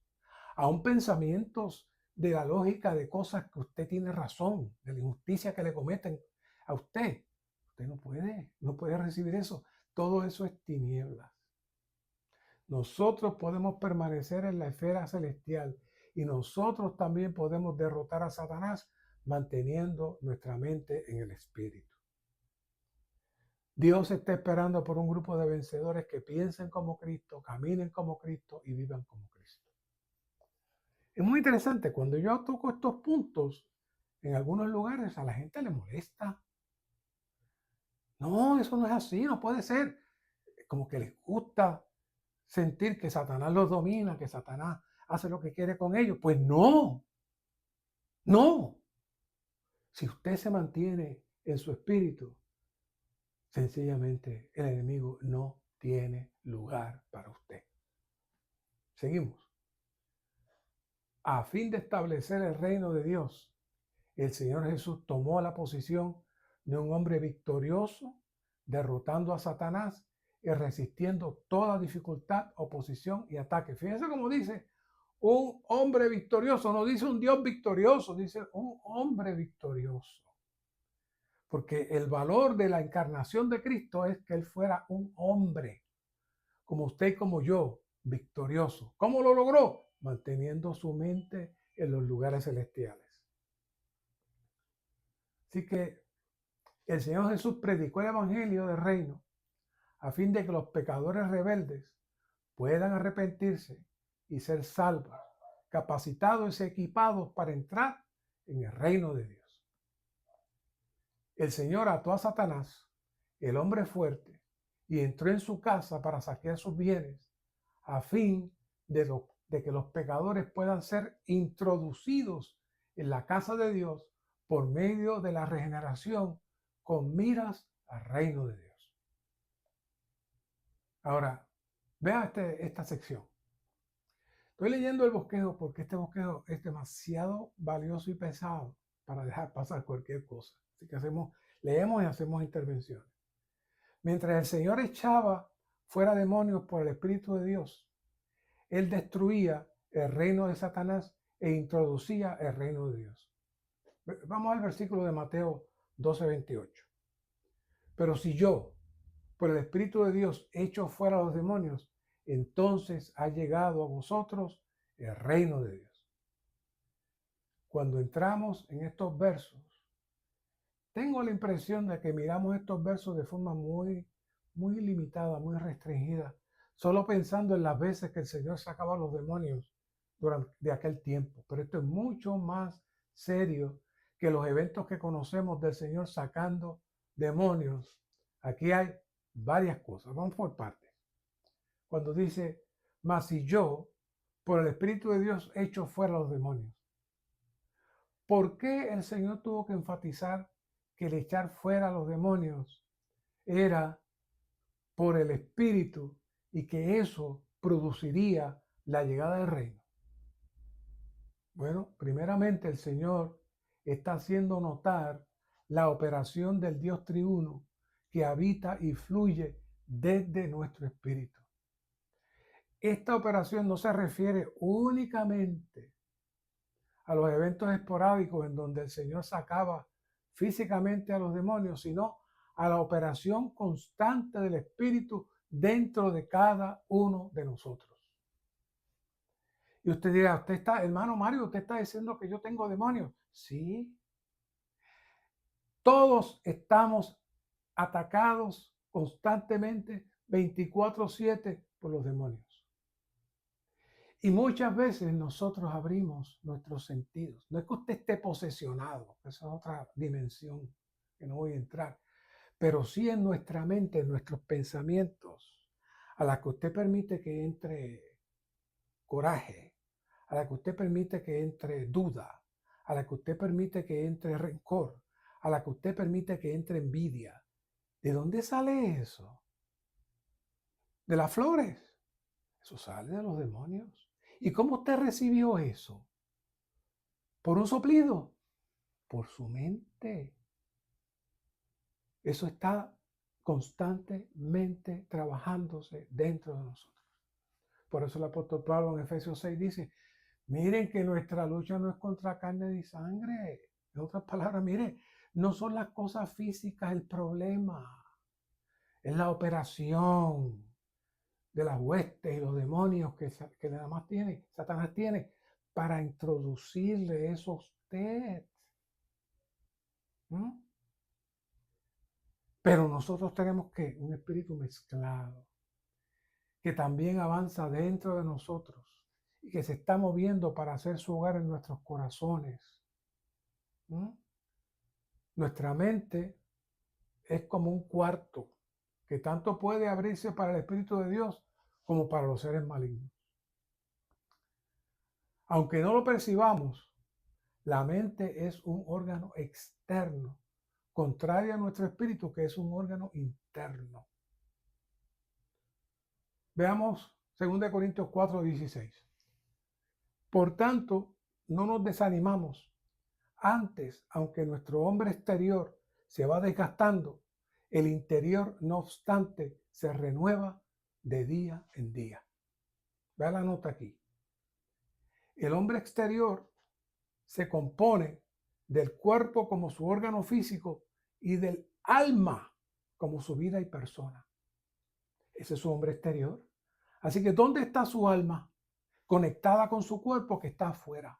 aún pensamientos de la lógica de cosas que usted tiene razón, de la injusticia que le cometen a usted. Usted no puede recibir eso. Todo eso es tinieblas. Nosotros podemos permanecer en la esfera celestial y nosotros también podemos derrotar a Satanás manteniendo nuestra mente en el espíritu. Dios está esperando por un grupo de vencedores que piensen como Cristo, caminen como Cristo y vivan como Cristo. Es muy interesante, cuando yo toco estos puntos, en algunos lugares a la gente le molesta. No, eso no es así, no puede ser. Como que les gusta sentir que Satanás los domina, que Satanás hace lo que quiere con ellos. Pues no. Si usted se mantiene en su espíritu, sencillamente el enemigo no tiene lugar para usted. Seguimos. A fin de establecer el reino de Dios, el Señor Jesús tomó la posición de un hombre victorioso, derrotando a Satanás y resistiendo toda dificultad, oposición y ataque. Fíjense cómo dice un hombre victorioso, no dice un Dios victorioso, dice un hombre victorioso. Porque el valor de la encarnación de Cristo es que Él fuera un hombre, como usted y como yo, victorioso. ¿Cómo lo logró? Manteniendo su mente en los lugares celestiales. Así que el Señor Jesús predicó el Evangelio del Reino a fin de que los pecadores rebeldes puedan arrepentirse y ser salvos, capacitados y equipados para entrar en el reino de Dios. El Señor ató a Satanás, el hombre fuerte, y entró en su casa para saquear sus bienes, a fin de que los pecadores puedan ser introducidos en la casa de Dios por medio de la regeneración con miras al reino de Dios. Ahora, vea esta sección. Estoy leyendo el bosquejo porque este bosquejo es demasiado valioso y pesado para dejar pasar cualquier cosa. Así que leemos y hacemos intervenciones. Mientras el Señor echaba fuera demonios por el Espíritu de Dios, Él destruía el reino de Satanás e introducía el reino de Dios. Vamos al versículo de Mateo 12:28. Pero si yo, por el Espíritu de Dios, echo fuera a los demonios, entonces ha llegado a vosotros el reino de Dios. Cuando entramos en estos versos, tengo la impresión de que miramos estos versos de forma muy limitada, muy restringida, solo pensando en las veces que el Señor sacaba a los demonios durante aquel tiempo. Pero esto es mucho más serio que los eventos que conocemos del Señor sacando demonios. Aquí hay varias cosas. Vamos por partes. Cuando dice, mas si yo, por el Espíritu de Dios, echo fuera a los demonios. ¿Por qué el Señor tuvo que enfatizar que el echar fuera a los demonios era por el Espíritu y que eso produciría la llegada del reino? Bueno, primeramente el Señor está haciendo notar la operación del Dios triuno que habita y fluye desde nuestro espíritu. Esta operación no se refiere únicamente a los eventos esporádicos en donde el Señor sacaba físicamente a los demonios, sino a la operación constante del Espíritu dentro de cada uno de nosotros. Y usted dirá, usted está, hermano Mario, usted está diciendo que yo tengo demonios. Sí. Todos estamos atacados constantemente 24/7 por los demonios. Y muchas veces nosotros abrimos nuestros sentidos. No es que usted esté posesionado, esa es otra dimensión que no voy a entrar, pero sí en nuestra mente, en nuestros pensamientos, a la que usted permite que entre coraje, a la que usted permite que entre duda, a la que usted permite que entre rencor, a la que usted permite que entre envidia. ¿De dónde sale eso? De las flores. Eso sale de los demonios. ¿Y cómo usted recibió eso? ¿Por un soplido? Por su mente. Eso está constantemente trabajándose dentro de nosotros. Por eso el apóstol Pablo en Efesios 6 dice, miren que nuestra lucha no es contra carne y sangre. En otras palabras, mire, no son las cosas físicas el problema. Es la operación de las huestes y los demonios que nada más tiene, Satanás tiene, para introducirle eso a usted. ¿Mm? Pero nosotros tenemos que un espíritu mezclado, que también avanza dentro de nosotros y que se está moviendo para hacer su hogar en nuestros corazones. ¿Mm? Nuestra mente es como un cuarto que tanto puede abrirse para el Espíritu de Dios como para los seres malignos. Aunque no lo percibamos, la mente es un órgano externo, contrario a nuestro espíritu, que es un órgano interno. Veamos 2 Corintios 4:16. Por tanto, no nos desanimamos. Antes, aunque nuestro hombre exterior se va desgastando, el interior, no obstante, se renueva de día en día. Vea la nota aquí. El hombre exterior se compone del cuerpo como su órgano físico y del alma como su vida y persona. Ese es su hombre exterior. Así que, ¿dónde está su alma? Conectada con su cuerpo que está afuera.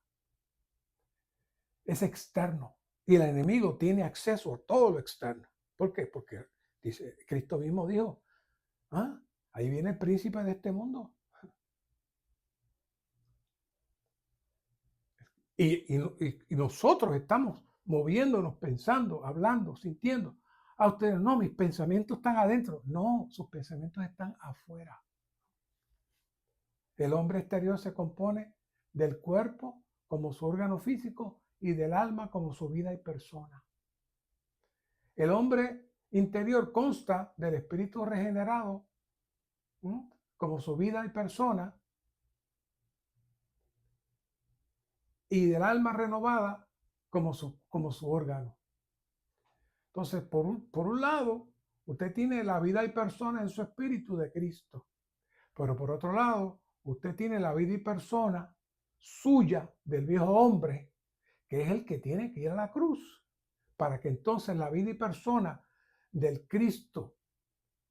Es externo. Y el enemigo tiene acceso a todo lo externo. ¿Por qué? Porque dice, Cristo mismo dijo, ahí viene el príncipe de este mundo. Y nosotros estamos moviéndonos, pensando, hablando, sintiendo. A ustedes, no, mis pensamientos están adentro. No, sus pensamientos están afuera. El hombre exterior se compone del cuerpo como su órgano físico y del alma como su vida y persona. El hombre interior consta del espíritu regenerado como su vida y persona y del alma renovada como su órgano. Entonces, por un lado, usted tiene la vida y persona en su espíritu de Cristo, pero por otro lado, usted tiene la vida y persona suya del viejo hombre, que es el que tiene que ir a la cruz, para que entonces la vida y persona del Cristo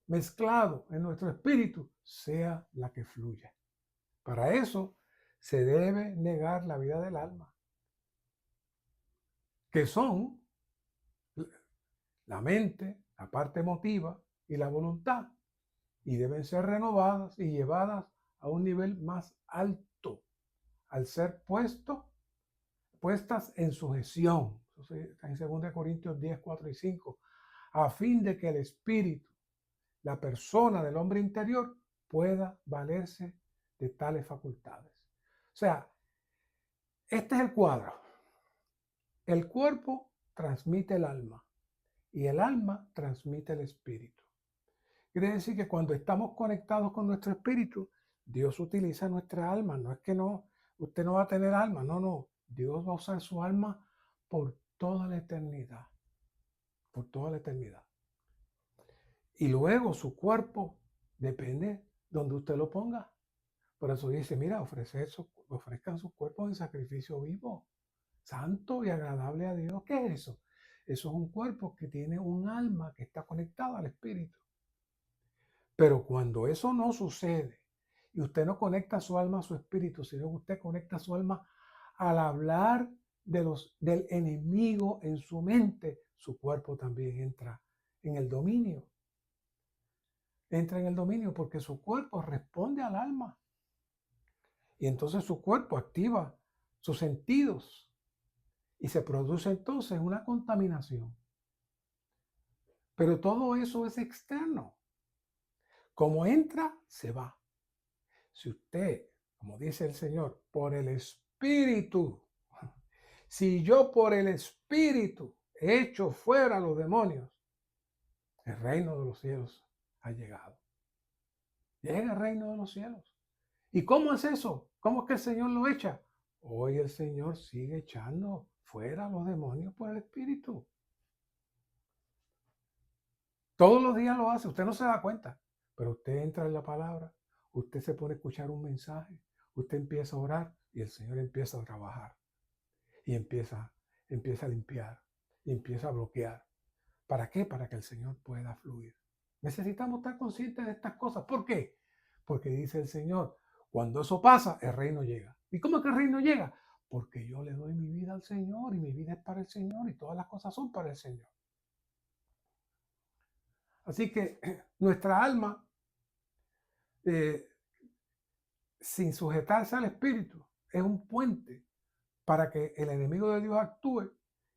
mezclado en nuestro espíritu sea la que fluya. Para eso se debe negar la vida del alma, que son la mente, la parte emotiva y la voluntad. y deben ser renovadas y llevadas a un nivel más alto al ser puestas en sujeción. Eso está en 2 Corintios 10, 4 y 5, a fin de que el espíritu, la persona del hombre interior, pueda valerse de tales facultades. O sea, este es el cuadro. El cuerpo transmite el alma y el alma transmite el espíritu. Quiere decir que cuando estamos conectados con nuestro espíritu, Dios utiliza nuestra alma. No es que no, usted no va a tener alma, no. Dios va a usar su alma por toda la eternidad. Por toda la eternidad. Y luego su cuerpo depende donde usted lo ponga. Por eso dice, mira, ofrezcan sus cuerpos en sacrificio vivo, santo y agradable a Dios. ¿Qué es eso? Eso es un cuerpo que tiene un alma que está conectada al espíritu. Pero cuando eso no sucede y usted no conecta su alma a su espíritu, sino que usted conecta su alma al hablar del enemigo en su mente, su cuerpo también entra en el dominio. Entra en el dominio porque su cuerpo responde al alma. Y entonces su cuerpo activa sus sentidos y se produce entonces una contaminación. Pero todo eso es externo. Como entra, se va. Si usted, como dice el Señor, por el Espíritu, si yo por el Espíritu echo fuera a los demonios, el reino de los cielos ha llegado. Llega el reino de los cielos. ¿Y cómo es eso? ¿Cómo es que el Señor lo echa? Hoy el Señor sigue echando fuera a los demonios por el Espíritu. Todos los días lo hace, usted no se da cuenta, pero usted entra en la palabra, usted se pone a escuchar un mensaje, usted empieza a orar y el Señor empieza a trabajar y empieza a limpiar y empieza a bloquear. ¿Para qué? Para que el Señor pueda fluir. Necesitamos estar conscientes de estas cosas. ¿Por qué? Porque dice el Señor, cuando eso pasa, el reino llega. ¿Y cómo es que el reino llega? Porque yo le doy mi vida al Señor y mi vida es para el Señor y todas las cosas son para el Señor. Así que nuestra alma, sin sujetarse al Espíritu, es un puente para que el enemigo de Dios actúe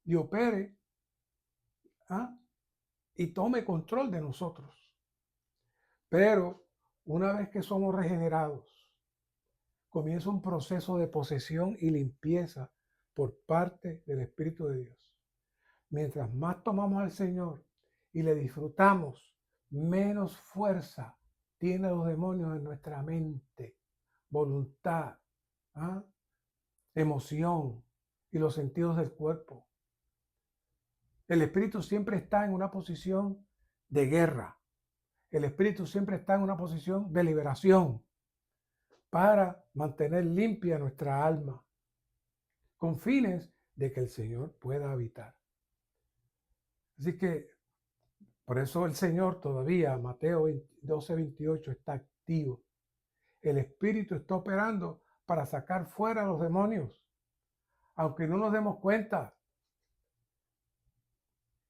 y opere, ¿ah?, y tome control de nosotros. Pero una vez que somos regenerados, comienza un proceso de posesión y limpieza por parte del Espíritu de Dios. Mientras más tomamos al Señor y le disfrutamos, menos fuerza tienen los demonios en nuestra mente, voluntad, ¿ah?, emoción y los sentidos del cuerpo. El Espíritu siempre está en una posición de guerra. El Espíritu siempre está en una posición de liberación para mantener limpia nuestra alma, con fines de que el Señor pueda habitar. Así que por eso el Señor todavía, Mateo 12:28, está activo. El Espíritu está operando para sacar fuera a los demonios, aunque no nos demos cuenta.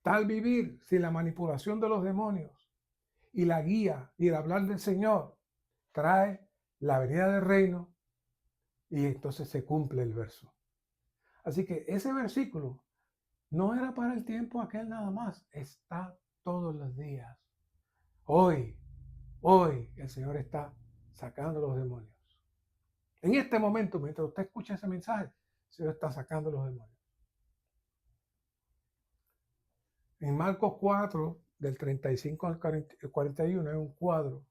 Tal vivir sin la manipulación de los demonios y la guía y el hablar del Señor trae la venida del reino y entonces se cumple el verso. Así que ese versículo no era para el tiempo aquel nada más, está todos los días. Hoy el Señor está sacando los demonios. En este momento, mientras usted escucha ese mensaje, el Señor está sacando los demonios. En Marcos 4, del 35 al 41, hay un cuadro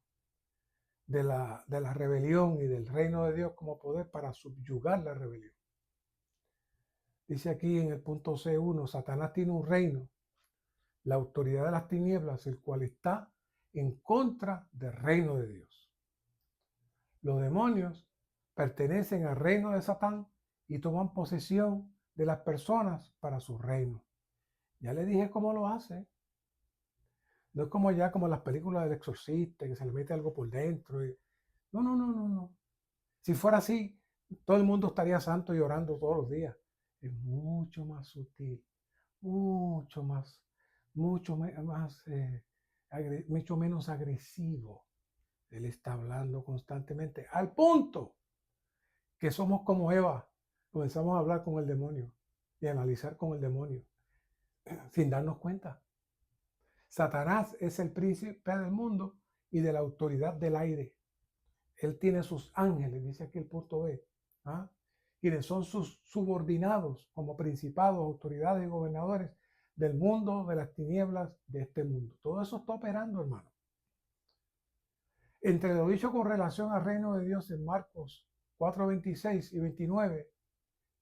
de la rebelión y del reino de Dios como poder para subyugar la rebelión. Dice aquí en el punto C1, Satanás tiene un reino, la autoridad de las tinieblas, el cual está en contra del reino de Dios. Los demonios pertenecen al reino de Satán y toman posesión de las personas para su reino. Ya le dije cómo lo hace. No es como ya como las películas del exorcista, que se le mete algo por dentro. No. Si fuera así, todo el mundo estaría santo y orando todos los días. Es mucho más sutil, mucho menos agresivo. Él está hablando constantemente, al punto que somos como Eva. Comenzamos a hablar con el demonio y a analizar con el demonio, sin darnos cuenta. Satanás es el príncipe del mundo y de la autoridad del aire. Él tiene sus ángeles, dice aquí el punto B, ¿ah? Quienes son sus subordinados como principados, autoridades y gobernadores del mundo, de las tinieblas de este mundo. Todo eso está operando, hermano. Entre lo dicho con relación al reino de Dios en Marcos 4, 26 y 29,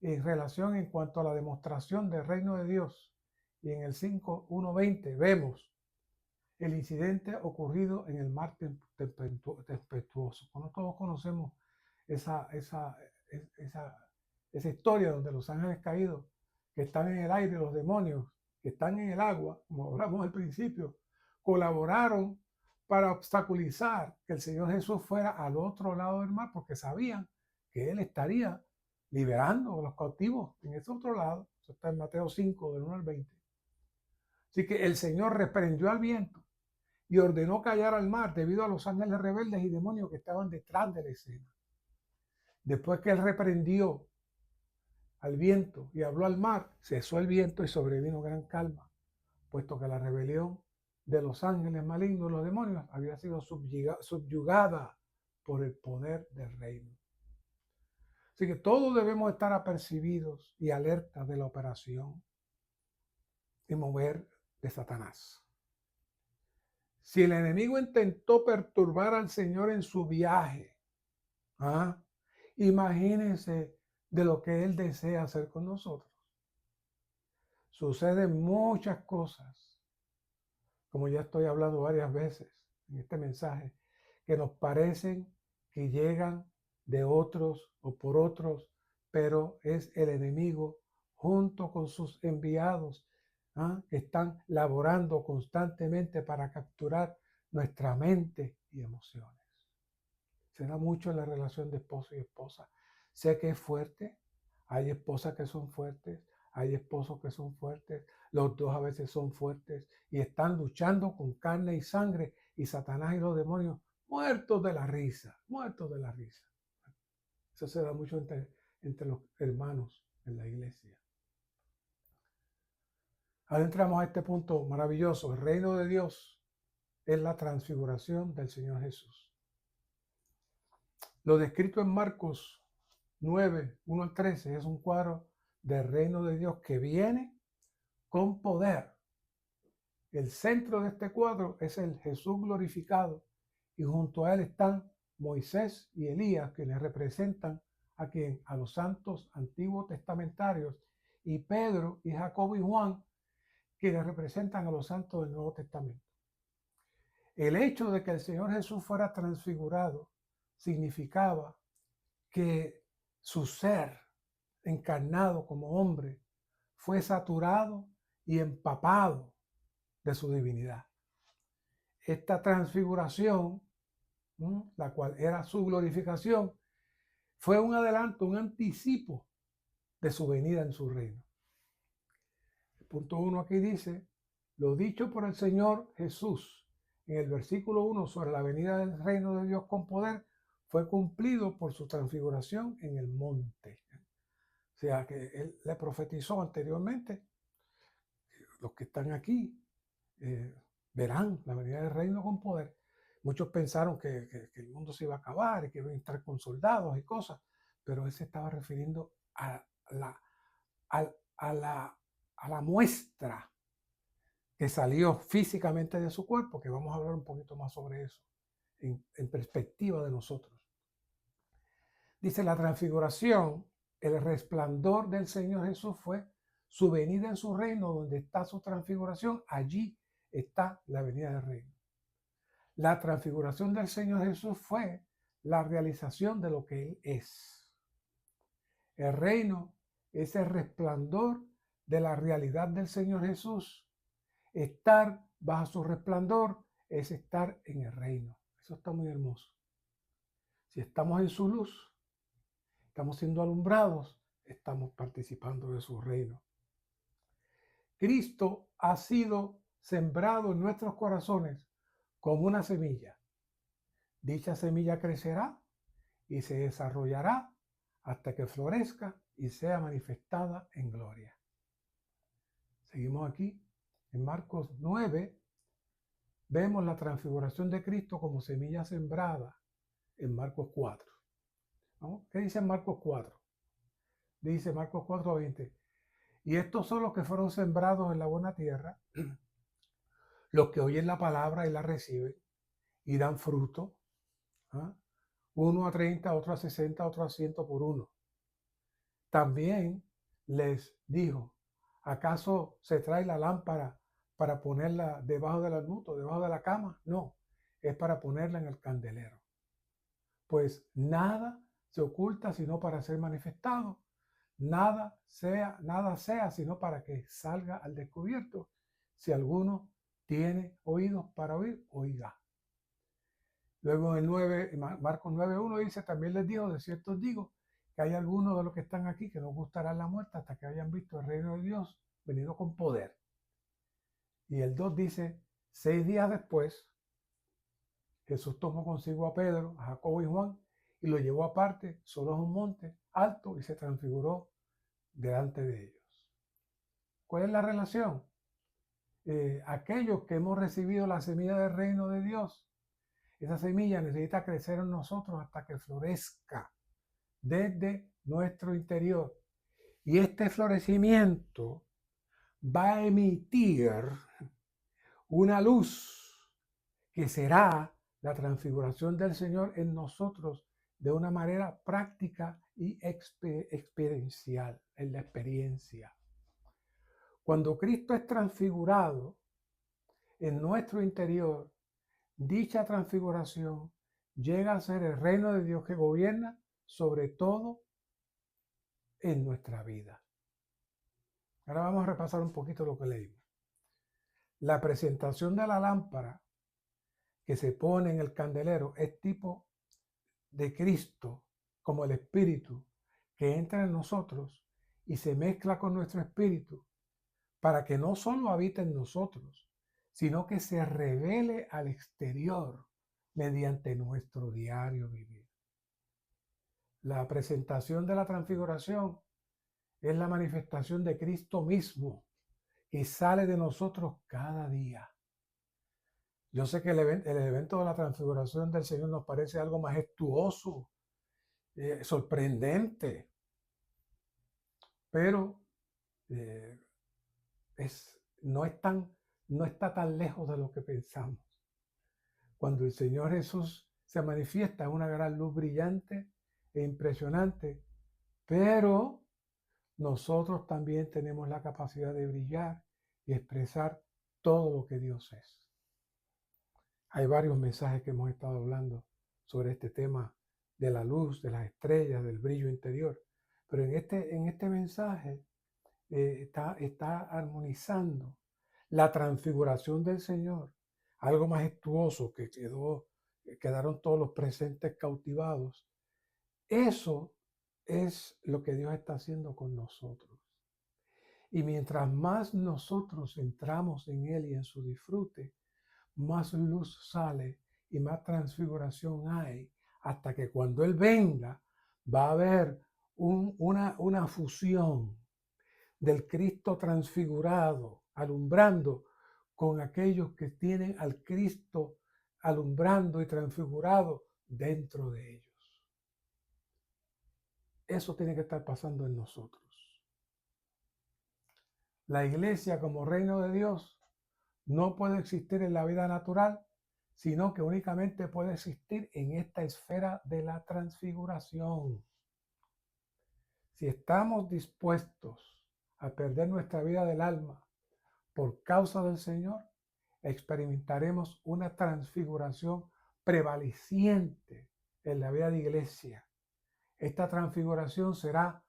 en relación en cuanto a la demostración del reino de Dios, y en el 5, 1, 20, vemos el incidente ocurrido en el mar tempestuoso. Todos conocemos esa historia donde los ángeles caídos que están en el aire, los demonios que están en el agua, como hablamos al principio, colaboraron para obstaculizar que el Señor Jesús fuera al otro lado del mar, porque sabían que Él estaría liberando a los cautivos en ese otro lado. Eso está en Mateo 5, del 1 al 20. Así que el Señor reprendió al viento y ordenó callar al mar debido a los ángeles rebeldes y demonios que estaban detrás de la escena. Después que Él reprendió al viento y habló al mar, cesó el viento y sobrevino gran calma, puesto que la rebelión de los ángeles malignos, los demonios, había sido subyugada por el poder del reino. Así que todos debemos estar apercibidos y alertas de la operación y mover de Satanás. Si el enemigo intentó perturbar al Señor en su viaje, imagínense de lo que Él desea hacer con nosotros. Suceden muchas cosas, como ya estoy hablando varias veces en este mensaje, que nos parecen que llegan de otros o por otros, pero es el enemigo junto con sus enviados que están laborando constantemente para capturar nuestra mente y emociones. Se da mucho en la relación de esposo y esposa. Sé que es fuerte, hay esposas que son fuertes, hay esposos que son fuertes, los dos a veces son fuertes y están luchando con carne y sangre, y Satanás y los demonios muertos de la risa, muertos de la risa. Eso se da mucho entre los hermanos en la iglesia. Ahora entramos a este punto maravilloso. El reino de Dios es la transfiguración del Señor Jesús. Lo descrito en Marcos 9, 1 al 13 es un cuadro del reino de Dios que viene con poder. El centro de este cuadro es el Jesús glorificado, y junto a él están Moisés y Elías, que le representan a quien, a los santos antiguos testamentarios, y Pedro y Jacobo y Juan, que le representan a los santos del Nuevo Testamento. El hecho de que el Señor Jesús fuera transfigurado significaba que su ser encarnado como hombre fue saturado y empapado de su divinidad. Esta transfiguración, la cual era su glorificación, fue un adelanto, un anticipo de su venida en su reino. El punto 1 aquí dice: lo dicho por el Señor Jesús en el versículo 1 sobre la venida del reino de Dios con poder fue cumplido por su transfiguración en el monte. O sea que Él le profetizó anteriormente. Los que están aquí verán la venida del reino con poder. Muchos pensaron que el mundo se iba a acabar y que iban a estar con soldados y cosas, pero Él se estaba refiriendo a la muestra que salió físicamente de su cuerpo, que vamos a hablar un poquito más sobre eso en perspectiva de nosotros. Dice: la transfiguración, el resplandor del Señor Jesús fue su venida en su reino. Donde está su transfiguración, allí está la venida del reino. La transfiguración del Señor Jesús fue la realización de lo que Él es. El reino es el resplandor de la realidad del Señor Jesús. Estar bajo su resplandor es estar en el reino. Eso está muy hermoso. Si estamos en su luz, estamos siendo alumbrados, estamos participando de su reino. Cristo ha sido sembrado en nuestros corazones como una semilla. Dicha semilla crecerá y se desarrollará hasta que florezca y sea manifestada en gloria. Seguimos aquí. En Marcos 9 vemos la transfiguración de Cristo como semilla sembrada en Marcos 4. ¿No? ¿Qué dice en Marcos 4? Dice Marcos 4:20. Y estos son los que fueron sembrados en la buena tierra, los que oyen la palabra y la reciben y dan fruto. ¿Ah? Uno a 30, otro a 60, otro a 100 por uno. También les dijo, ¿acaso se trae la lámpara para ponerla debajo del almudo, debajo de la cama? No, es para ponerla en el candelero. Pues nada se oculta sino para ser manifestado, nada sea sino para que salga al descubierto. Si alguno tiene oídos para oír, oiga. Luego en Marcos 9:1 dice, también les dijo, de cierto os digo, que hay algunos de los que están aquí que no gustarán la muerte hasta que hayan visto el reino de Dios venido con poder. Y el 2 dice, 6 días después, Jesús tomó consigo a Pedro, a Jacobo y Juan y lo llevó aparte, solo a un monte alto, y se transfiguró delante de ellos. ¿Cuál es la relación? Aquellos que hemos recibido la semilla del reino de Dios, esa semilla necesita crecer en nosotros hasta que florezca desde nuestro interior. Y este florecimiento va a emitir una luz que será la transfiguración del Señor en nosotros de una manera práctica y experiencial, en la experiencia. Cuando Cristo es transfigurado en nuestro interior, dicha transfiguración llega a ser el reino de Dios que gobierna sobre todo en nuestra vida. Ahora vamos a repasar un poquito lo que leímos. La presentación de la lámpara que se pone en el candelero es tipo de Cristo, como el Espíritu que entra en nosotros y se mezcla con nuestro espíritu para que no solo habite en nosotros, sino que se revele al exterior mediante nuestro diario vivir. La presentación de la transfiguración es la manifestación de Cristo mismo que sale de nosotros cada día. Yo sé que el evento de la transfiguración del Señor nos parece algo majestuoso, sorprendente, pero no está tan lejos de lo que pensamos. Cuando el Señor Jesús se manifiesta, es una gran luz brillante e impresionante, pero nosotros también tenemos la capacidad de brillar y expresar todo lo que Dios es. Hay varios mensajes que hemos estado hablando sobre este tema de la luz, de las estrellas, del brillo interior, pero en este mensaje está armonizando la transfiguración del Señor, algo majestuoso que quedaron todos los presentes cautivados. Eso es lo que Dios está haciendo con nosotros. Y mientras más nosotros entramos en Él y en su disfrute, más luz sale y más transfiguración hay, hasta que cuando Él venga va a haber una fusión del Cristo transfigurado, alumbrando con aquellos que tienen al Cristo alumbrando y transfigurado dentro de ellos. Eso tiene que estar pasando en nosotros. La iglesia como reino de Dios no puede existir en la vida natural, sino que únicamente puede existir en esta esfera de la transfiguración. Si estamos dispuestos a perder nuestra vida del alma por causa del Señor, experimentaremos una transfiguración prevaleciente en la vida de iglesia. Esta transfiguración será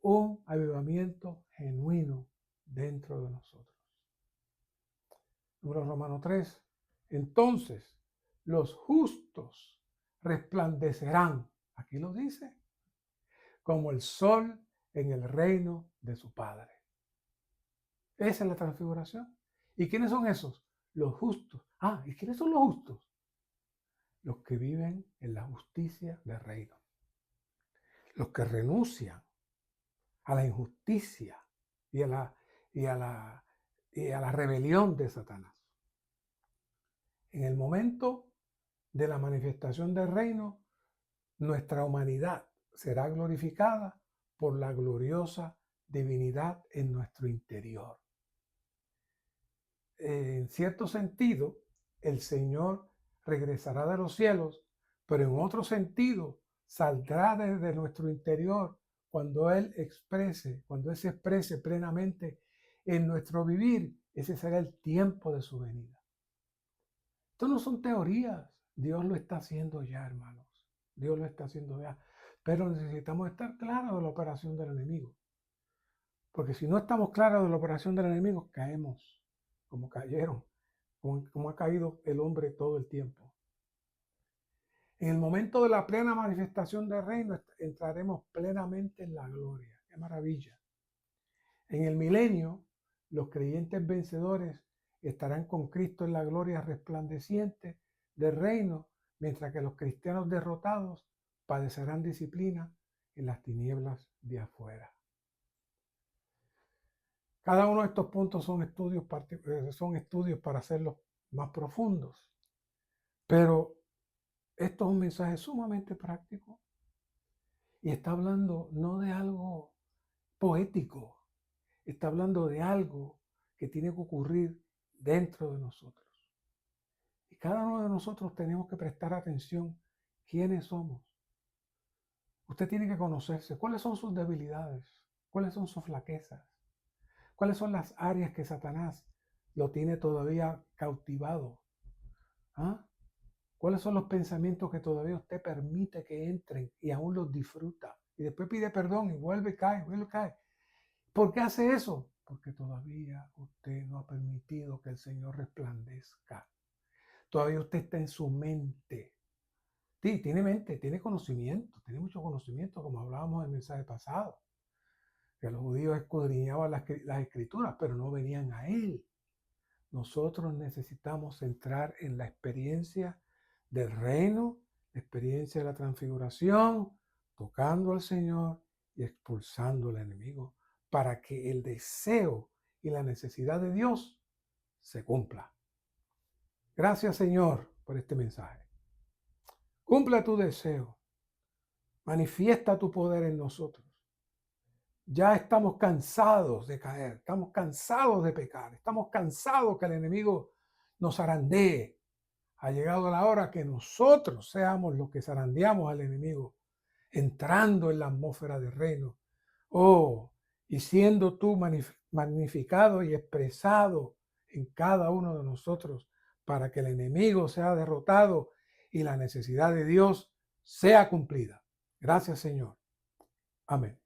un avivamiento genuino dentro de nosotros. Número Romano 3. Entonces, los justos resplandecerán, aquí lo dice, como el sol en el reino de su Padre. Esa es la transfiguración. ¿Y quiénes son esos? Los justos. ¿Y quiénes son los justos? los que viven en la justicia del reino, los que renuncian a la injusticia y a la rebelión de Satanás. En el momento de la manifestación del reino, nuestra humanidad será glorificada por la gloriosa divinidad en nuestro interior. En cierto sentido, el Señor regresará de los cielos, pero en otro sentido, saldrá desde nuestro interior cuando Él se exprese plenamente en nuestro vivir. Ese será el tiempo de su venida. Esto no son teorías. Dios lo está haciendo ya, hermanos. Dios lo está haciendo ya. Pero necesitamos estar claros de la operación del enemigo. Porque si no estamos claros de la operación del enemigo, caemos como cayeron, como ha caído el hombre todo el tiempo. En el momento de la plena manifestación del reino, entraremos plenamente en la gloria. ¡Qué maravilla! En el milenio, los creyentes vencedores estarán con Cristo en la gloria resplandeciente del reino, mientras que los cristianos derrotados padecerán disciplina en las tinieblas de afuera. Cada uno de estos puntos son estudios para hacerlos más profundos, pero esto es un mensaje sumamente práctico y está hablando no de algo poético, está hablando de algo que tiene que ocurrir dentro de nosotros. Y cada uno de nosotros tenemos que prestar atención quiénes somos. Usted tiene que conocerse, cuáles son sus debilidades, cuáles son sus flaquezas, cuáles son las áreas que Satanás lo tiene todavía cautivado. ¿Ah? ¿Cuáles son los pensamientos que todavía usted permite que entren y aún los disfruta? Y después pide perdón y vuelve y cae, vuelve y cae. ¿Por qué hace eso? Porque todavía usted no ha permitido que el Señor resplandezca. Todavía usted está en su mente. Sí, tiene mente, tiene conocimiento, tiene mucho conocimiento, como hablábamos en el mensaje pasado. Que los judíos escudriñaban las escrituras, pero no venían a Él. Nosotros necesitamos entrar en la experiencia del reino, la experiencia de la transfiguración, tocando al Señor y expulsando al enemigo, para que el deseo y la necesidad de Dios se cumpla. Gracias, Señor, por este mensaje. Cumple tu deseo. Manifiesta tu poder en nosotros. Ya estamos cansados de caer, estamos cansados de pecar, estamos cansados que el enemigo nos zarandee. Ha llegado la hora que nosotros seamos los que zarandeamos al enemigo, entrando en la atmósfera del reino. Oh, y siendo tú magnificado y expresado en cada uno de nosotros para que el enemigo sea derrotado y la necesidad de Dios sea cumplida. Gracias, Señor. Amén.